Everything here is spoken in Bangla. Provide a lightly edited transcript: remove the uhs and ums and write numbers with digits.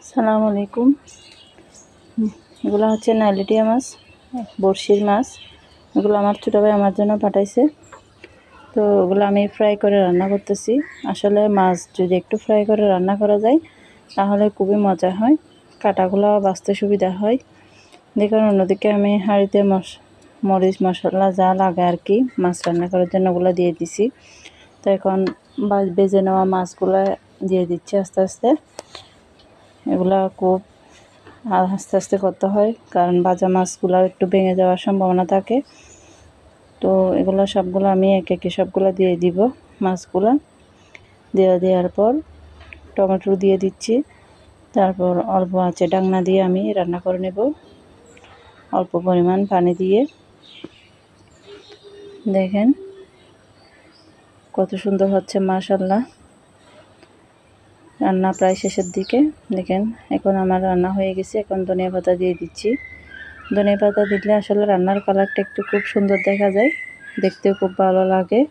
আসসালামু আলাইকুম। এগুলো হচ্ছে নাইলেটিয়া মাছ, বড়শির মাছ। এগুলো আমার ছোটো ভাই আমার জন্য পাঠাইছে। তো ওগুলো আমি ফ্রাই করে রান্না করতেছি। আসলে মাছ যদি একটু ফ্রাই করে রান্না করা যায় তাহলে খুবই মজা হয়, কাটাগুলো বাছতে সুবিধা হয়। দেখুন, অন্যদিকে আমি হাঁড়িতে মরিচ মশলা যা লাগে আর কি মাছ রান্না করার জন্য ওগুলো দিয়ে দিছি। তো এখন বেজে নেওয়া মাছগুলো দিয়ে দিচ্ছি আস্তে আস্তে। এগুলা খুব আস্তে আস্তে করতে হয়, কারণ ভাজা মাছগুলো একটু ভেঙে যাওয়ার সম্ভাবনা থাকে। তো এগুলো সবগুলো আমি একে একে সবগুলো দিয়ে দিব। মাছগুলো দেওয়ার পর টমেটো দিয়ে দিচ্ছি। তারপর অল্প আঁচে ঢাকনা দিয়ে আমি রান্না করে নেব, অল্প পরিমাণ পানি দিয়ে। দেখেন কত সুন্দর হচ্ছে, মাশাআল্লাহ। রান্না প্রায় শেষের দিকে। দেখেন এখন আমার রান্না হয়ে গেছে। এখন ধনিয়া পাতা দিয়ে দিচ্ছি। ধনিয়া পাতা দিলে আসলে রান্নার কালারটা একটু খুব সুন্দর দেখা যায়, দেখতেও খুব ভালো লাগে।